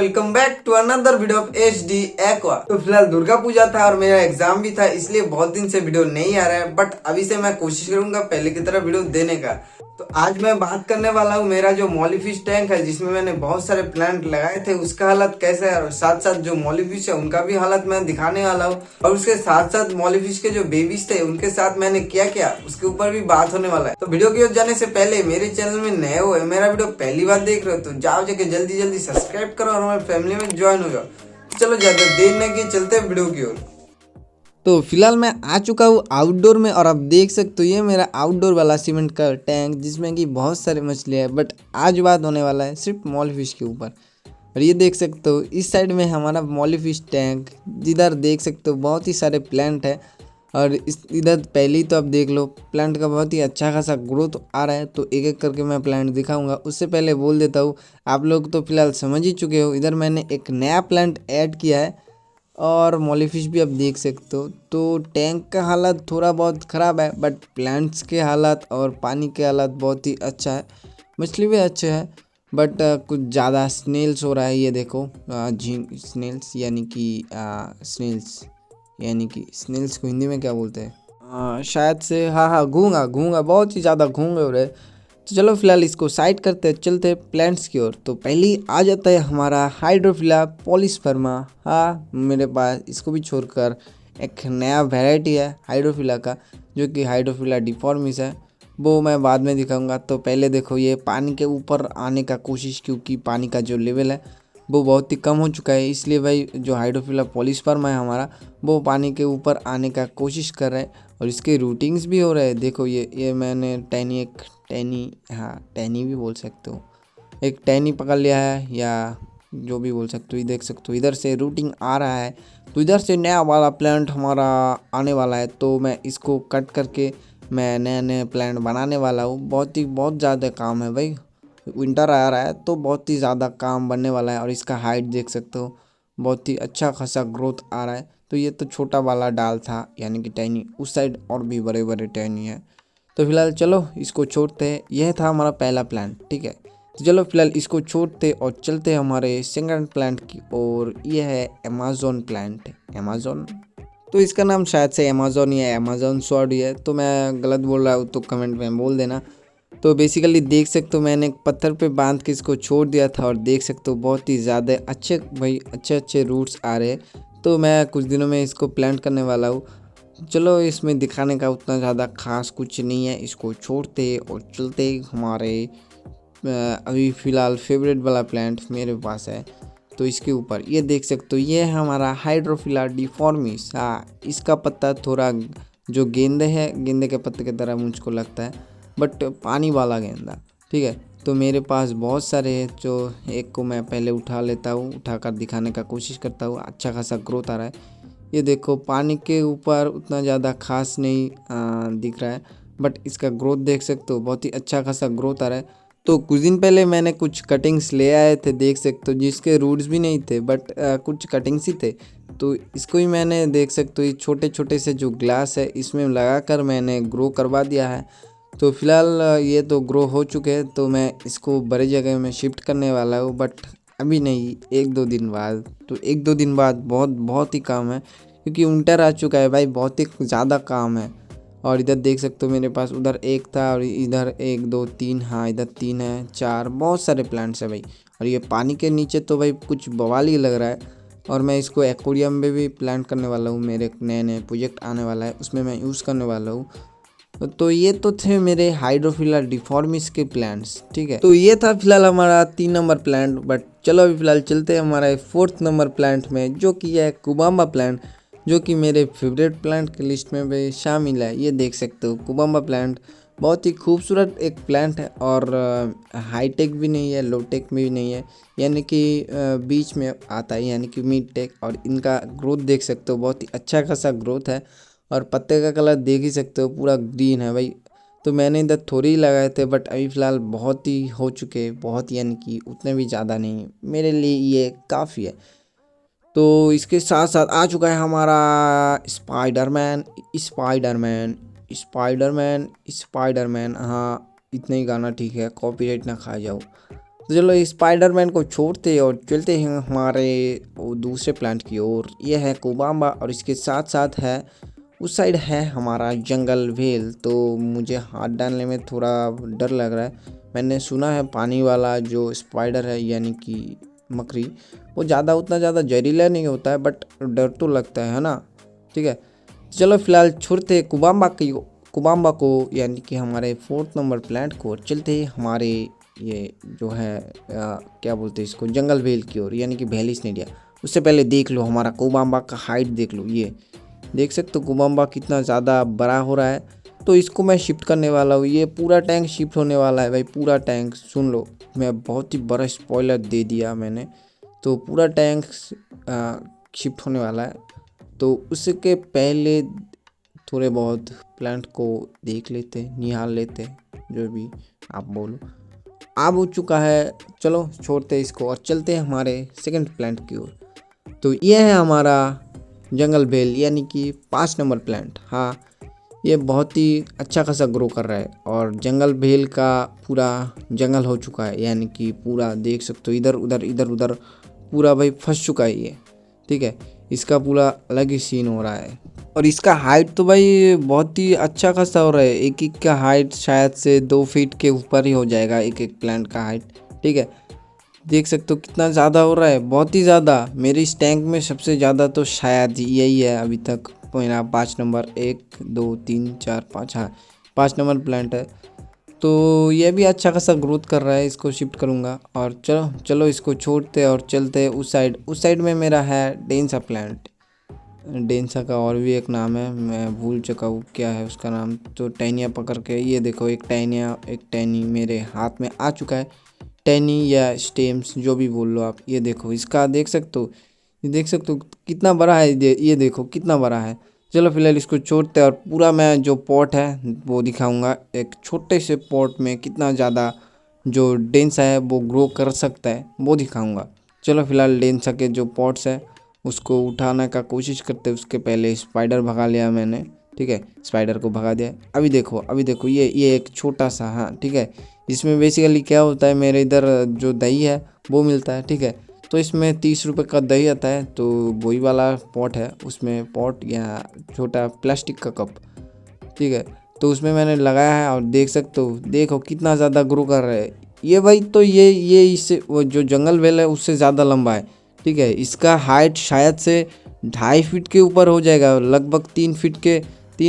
Welcome back to another video of HD Aqua. तो फिलहाल दुर्गा पूजा था और मेरा एग्जाम भी था, इसलिए बहुत दिन से वीडियो नहीं आ रहा है, बट अभी से मैं कोशिश करूंगा पहले की तरह वीडियो देने का। तो आज मैं बात करने वाला हूँ मेरा जो मॉलीफिश टैंक है जिसमें मैंने बहुत सारे प्लांट लगाए थे उसका हालत कैसा है, और साथ साथ जो मॉलीफिश है उनका भी हालत मैं दिखाने वाला हूँ, और उसके साथ साथ मॉलीफिश के जो बेबीज थे उनके साथ मैंने क्या क्या उसके ऊपर भी बात होने वाला है। तो वीडियो की ओर जाने से पहले मेरे चैनल में नए हो, मेरा वीडियो पहली बार देख रहे हो तो जाओ जाके जल्दी जल्दी सब्सक्राइब करो और हमारे फैमिली में ज्वाइन हो जाओ। चलो ज्यादा देर न किए चलते हैं वीडियो की ओर। तो फिलहाल मैं आ चुका हूँ आउटडोर में, और आप देख सकते हो ये मेरा आउटडोर वाला सीमेंट का टैंक जिसमें कि बहुत सारे मछलियाँ हैं। बट आज बात होने वाला है सिर्फ मॉलीफिश के ऊपर। और ये देख सकते हो इस साइड में हमारा मॉलीफिश टैंक, जिधर देख सकते हो बहुत ही सारे प्लांट है, और इस इधर पहले ही तो आप देख लो प्लांट का बहुत ही अच्छा खासा ग्रोथ आ रहा है। तो एक एक करके मैं प्लांट दिखाऊंगा, उससे पहले बोल देता हूँ आप लोग तो फिलहाल समझ ही चुके हो, इधर मैंने एक नया प्लांट ऐड किया है और मॉलीफिश भी आप देख सकते हो। तो टैंक का हालत थोड़ा बहुत ख़राब है, बट प्लांट्स के हालत और पानी के हालत बहुत ही अच्छा है। मछली भी अच्छे है, बट कुछ ज़्यादा स्नेल्स हो रहा है। ये देखो झींग स्नेल्स यानी कि स्नेल्स को हिंदी में क्या बोलते हैं, शायद से हाँ घूंगा घूंगा, बहुत ही ज़्यादा घूंगे हो रहे। तो चलो फिलहाल इसको साइड करते हैं, चलते हैं प्लांट्स की ओर। तो पहले ही आ जाता है हमारा हाइड्रोफिला पॉलीस्पर्मा। हाँ, मेरे पास इसको भी छोड़कर एक नया वैरायटी है हाइड्रोफिला का, जो कि हाइड्रोफिला डिफॉर्मिस है। वो मैं बाद में दिखाऊंगा। तो पहले देखो ये पानी के ऊपर आने का कोशिश, क्योंकि पानी का जो लेवल है वो बहुत ही कम हो चुका है, इसलिए भाई जो हाइड्रोफिला पॉलीस्पर्मा है हमारा वो पानी के ऊपर आने का कोशिश कर रहा है, और इसके रूटिंग्स भी हो रहे हैं। देखो ये मैंने टैनी भी बोल सकते हो, एक टैनी पकड़ लिया है, या जो भी बोल सकते हो। ये देख सकते हो इधर से रूटिंग आ रहा है, तो इधर से नया वाला प्लांट हमारा आने वाला है। तो मैं इसको कट करके मैं नए नए प्लांट बनाने वाला हूँ। बहुत ज़्यादा काम है भाई, विंटर आ रहा है तो बहुत ही ज़्यादा काम बनने वाला है। और इसका हाइट देख सकते हो, बहुत ही अच्छा खासा ग्रोथ आ रहा है। तो ये तो छोटा वाला डाल था यानी कि टहनी, उस साइड और भी बड़े बड़े टहनी है। तो फिलहाल चलो इसको छोड़ते हैं, यह था हमारा पहला प्लांट, ठीक है। तो चलो फिलहाल इसको छोड़ते और चलते हैं हमारे सेकंड प्लांट की और ये है अमेज़न प्लांट। अमेज़न, तो इसका नाम शायद से अमेज़न या अमेज़न स्वॉर्ड है, तो मैं गलत बोल रहा हूँ तो कमेंट में बोल देना। तो बेसिकली देख सकते हो मैंने एक पत्थर पे बांध के इसको छोड़ दिया था, और देख सकते हो बहुत ही ज़्यादा अच्छे रूट्स आ रहे हैं। तो मैं कुछ दिनों में इसको प्लांट करने वाला हूँ। चलो इसमें दिखाने का उतना ज़्यादा खास कुछ नहीं है, इसको छोड़ते और चलते हमारे अभी फ़िलहाल फेवरेट वाला प्लांट मेरे पास है। तो इसके ऊपर ये देख सकते हो ये है हमारा हाइड्रोफिला डिफॉर्मिस। हाँ, इसका पत्ता थोड़ा जो गेंदे है, गेंदे के पत्ते की तरह मुझको लगता है, बट पानी वाला गेंदा, ठीक है। तो मेरे पास बहुत सारे हैं, जो एक को मैं पहले उठा लेता हूँ, उठाकर दिखाने का कोशिश करता हूँ। अच्छा खासा ग्रोथ आ रहा है। ये देखो पानी के ऊपर उतना ज़्यादा खास नहीं दिख रहा है, बट इसका ग्रोथ देख सकते हो, बहुत ही अच्छा खासा ग्रोथ आ रहा है। तो कुछ दिन पहले मैंने कुछ कटिंग्स ले आए थे, देख सकते हो, जिसके रूट्स भी नहीं थे, बट कुछ कटिंग्स ही थे। तो इसको ही मैंने देख सकते हो ये छोटे छोटे से जो ग्लास है इसमें लगाकर मैंने ग्रो करवा दिया है। तो फिलहाल ये तो ग्रो हो चुके हैं, तो मैं इसको बड़े जगह में शिफ्ट करने वाला हूँ, बट अभी नहीं, एक दो दिन बाद। तो एक दो दिन बाद बहुत ही काम है, क्योंकि विंटर आ चुका है भाई, बहुत ही ज़्यादा काम है। और इधर देख सकते हो मेरे पास उधर एक था, और इधर एक दो तीन, हाँ इधर तीन है, चार, बहुत सारे प्लांट्स है भाई। और ये पानी के नीचे तो भाई कुछ बवाल ही लग रहा है। और मैं इसको एक्वेरियम में भी प्लांट करने वाला हूँ, मेरे नए नए प्रोजेक्ट आने वाला है उसमें मैं यूज़ करने वाला हूँ। तो ये तो थे मेरे हाइड्रोफिला डिफॉर्मिस के प्लांट्स, ठीक है। तो ये था फिलहाल हमारा 3 नंबर प्लांट। बट चलो अभी फिलहाल चलते हैं हमारा 4th नंबर प्लांट में, जो कि है कुबाम्बा प्लांट, जो कि मेरे फेवरेट प्लांट की लिस्ट में भी शामिल है। ये देख सकते हो कुबाम्बा प्लांट बहुत ही खूबसूरत एक प्लांट है, और हाई टेक भी नहीं है, लो टेक भी नहीं है, यानी कि बीच में आता है, यानी कि मिड टेक। और इनका ग्रोथ देख सकते हो, बहुत ही अच्छा खासा ग्रोथ है, और पत्ते का कलर देख ही सकते हो पूरा ग्रीन है भाई। तो मैंने इधर थोड़ी ही लगाए थे, बट अभी फ़िलहाल बहुत ही हो चुके, बहुत यानी कि उतने भी ज़्यादा नहीं, मेरे लिए ये काफ़ी है। तो इसके साथ साथ आ चुका है हमारा स्पाइडरमैन। स्पाइडरमैन स्पाइडरमैन स्पाइडरमैन हाँ, इतना ही गाना ठीक है, कॉपीराइट ना खा जाओ। तो चलो स्पाइडरमैन को छोड़ते और चलते हैं हमारे वो दूसरे प्लांट की ओर। ये है कोबाम्बा और इसके साथ साथ है उस साइड है हमारा जंगल व्हेल। तो मुझे हाथ डालने में थोड़ा डर लग रहा है। मैंने सुना है पानी वाला जो स्पाइडर है यानी कि मकड़ी, वो उतना ज़्यादा जहरीला नहीं होता है, बट डर तो लगता है ना। ठीक है, चलो फिलहाल छोड़ते कुबाम्बा को यानी कि हमारे 4th नंबर प्लांट को, और चलते हमारे ये जो है क्या बोलते हैं इसको, जंगल व्हेल की ओर यानी कि वेलिस्नेरिया। उससे पहले देख लो हमारा कुबाम्बा का हाइट देख लो, ये देख सकते हो कुबाम्बा कितना ज़्यादा बड़ा हो रहा है। तो इसको मैं शिफ्ट करने वाला हूँ, ये पूरा टैंक शिफ्ट होने वाला है भाई, पूरा टैंक। सुन लो, मैं बहुत ही बड़ा स्पॉइलर दे दिया मैंने। तो पूरा टैंक शिफ्ट होने वाला है। तो उसके पहले थोड़े बहुत प्लांट को देख लेते, निहाल लेते, जो भी आप बोलो। अब हो चुका है, चलो छोड़ते इसको और चलते हैं हमारे सेकंड प्लांट की ओर। तो ये है हमारा जंगल बेल यानी कि 5 नंबर प्लांट। हाँ, ये बहुत ही अच्छा खासा ग्रो कर रहा है और जंगल बेल का पूरा जंगल हो चुका है, यानी कि पूरा देख सकते हो इधर उधर पूरा भाई फंस चुका है ये। ठीक है, इसका पूरा अलग ही सीन हो रहा है और इसका हाइट तो भाई बहुत ही अच्छा खासा हो रहा है। एक एक का हाइट शायद से 2 फीट के ऊपर ही हो जाएगा, एक एक प्लांट का हाइट। ठीक है, देख सकते हो कितना ज़्यादा हो रहा है, बहुत ही ज़्यादा। मेरे इस टैंक में सबसे ज़्यादा तो शायद यही है अभी तक, मेरा 5 नंबर, 1 2 3 4 5, हाँ 5 नंबर प्लांट है। तो ये भी अच्छा खासा ग्रोथ कर रहा है, इसको शिफ्ट करूँगा। और चलो चलो इसको छोड़ते और चलते उस साइड में मेरा है डेंसा प्लांट। डेंसा का और भी एक नाम है, मैं भूल चुका हूँ क्या है उसका नाम। तो टैनिया पकड़ के, ये देखो एक टैनी मेरे हाथ में आ चुका है। टैनी या स्टेम्स जो भी बोल लो आप। ये देखो इसका देख सकते हो, ये देख सकते हो कितना बड़ा है, ये देखो कितना बड़ा है। चलो फिलहाल इसको छोड़ते हैं और पूरा मैं जो पॉट है वो दिखाऊंगा। एक छोटे से पॉट में कितना ज़्यादा जो डेंसा है वो ग्रो कर सकता है वो दिखाऊंगा। चलो फिलहाल डेंसा के जो पॉट्स है उसको उठाने का कोशिश करते, उसके पहले स्पाइडर भगा लिया मैंने। ठीक है, स्पाइडर को भगा दिया। अभी देखो ये एक छोटा सा, हाँ ठीक है, इसमें बेसिकली क्या होता है, मेरे इधर जो दही है वो मिलता है। ठीक है, तो इसमें 30 रुपये का दही आता है। तो वही वाला पॉट है, उसमें पॉट या छोटा प्लास्टिक का कप। ठीक है, तो उसमें मैंने लगाया है और देख सकते हो, देखो कितना ज़्यादा ग्रो कर रहा है ये भाई। तो ये इससे वो जो जंगल वेल है उससे ज़्यादा लंबा है। ठीक है, इसका हाइट शायद से 2.5 फीट के ऊपर हो जाएगा, लगभग 3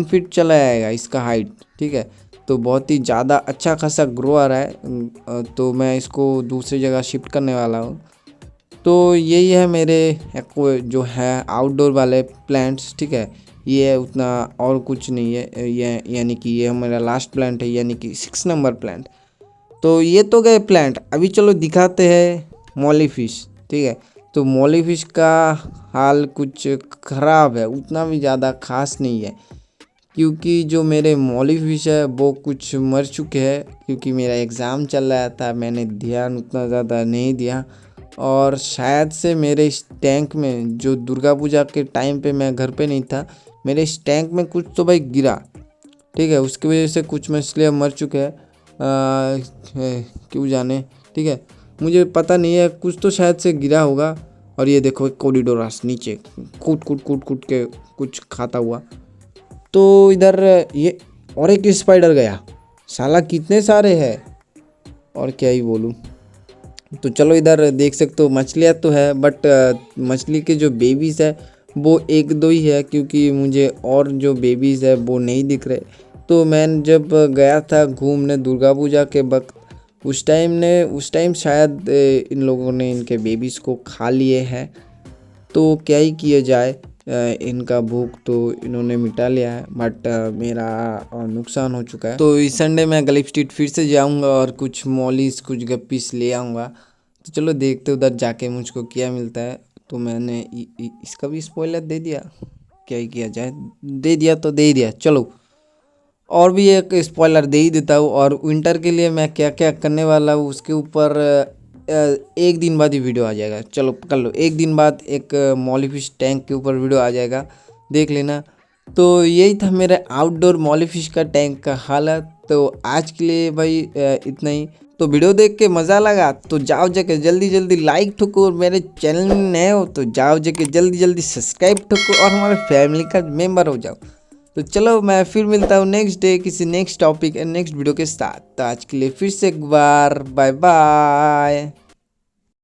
फीट चला जाएगा इसका हाइट। ठीक है, तो बहुत ही ज़्यादा अच्छा खासा ग्रो आ रहा है। तो मैं इसको दूसरी जगह शिफ्ट करने वाला हूँ। तो यही है मेरे जो है आउटडोर वाले प्लांट्स। ठीक है, ये उतना और कुछ नहीं है, ये यानी कि ये हमारा लास्ट प्लांट है, यानी कि 6 नंबर प्लांट। तो ये तो गए प्लांट, अभी चलो दिखाते हैं मॉली फिश। ठीक है, तो मॉली फिश का हाल कुछ ख़राब है, उतना भी ज़्यादा खास नहीं है, क्योंकि जो मेरे मॉली फिश है वो कुछ मर चुके हैं। क्योंकि मेरा एग्ज़ाम चल रहा था, मैंने ध्यान उतना ज़्यादा नहीं दिया, और शायद से मेरे इस टैंक में जो दुर्गा पूजा के टाइम पे मैं घर पे नहीं था, मेरे इस टैंक में कुछ तो भाई गिरा। ठीक है, उसकी वजह से कुछ मछलियाँ मर चुके हैं, क्यों जाने। ठीक है, मुझे पता नहीं है, कुछ तो शायद से गिरा होगा। और ये देखो एक कोरिडोरस नीचे कूट के कुछ खाता हुआ। तो इधर ये और एक स्पाइडर गया, साला कितने सारे हैं, और क्या ही बोलूँ। तो चलो इधर देख सकते हो मछलियाँ तो है, बट मछली के जो बेबीज़ है वो 1-2 ही है, क्योंकि मुझे और जो बेबीज़ है वो नहीं दिख रहे। तो मैं जब गया था घूमने दुर्गा पूजा के वक्त, उस टाइम शायद इन लोगों ने इनके बेबीज़ को खा लिए हैं। तो क्या ही किया जाए, इनका भूख तो इन्होंने मिटा लिया है, बट मेरा नुकसान हो चुका है। तो इस संडे मैं गलीफ स्ट्रीट फिर से जाऊंगा और कुछ मॉलीज कुछ गप्पीस ले आऊँगा। तो चलो देखते उधर जाके मुझको क्या मिलता है। तो मैंने इसका भी स्पॉइलर दे दिया, क्या ही किया जाए, दे दिया तो दे ही दिया। चलो और भी एक स्पॉइलर दे ही देता हूँ, और विंटर के लिए मैं क्या क्या करने वाला हूँ उसके ऊपर एक दिन बाद ही वीडियो आ जाएगा। चलो पकड़ लो, एक दिन बाद एक मॉलीफिश टैंक के ऊपर वीडियो आ जाएगा, देख लेना। तो यही था मेरा आउटडोर मॉलीफिश का टैंक का हालत। तो आज के लिए भाई इतना ही। तो वीडियो देख के मज़ा लगा तो जाओ जाके जल्दी जल्दी लाइक ठोको, और मेरे चैनल में नए हो तो जाओ जाके जल्दी जल्दी सब्सक्राइब ठोको और हमारे फैमिली का मेंबर हो जाओ। तो चलो मैं फिर मिलता हूँ नेक्स्ट डे किसी next topic and next video के साथ। तो आज के लिए फिर से एक बार बाय बाय।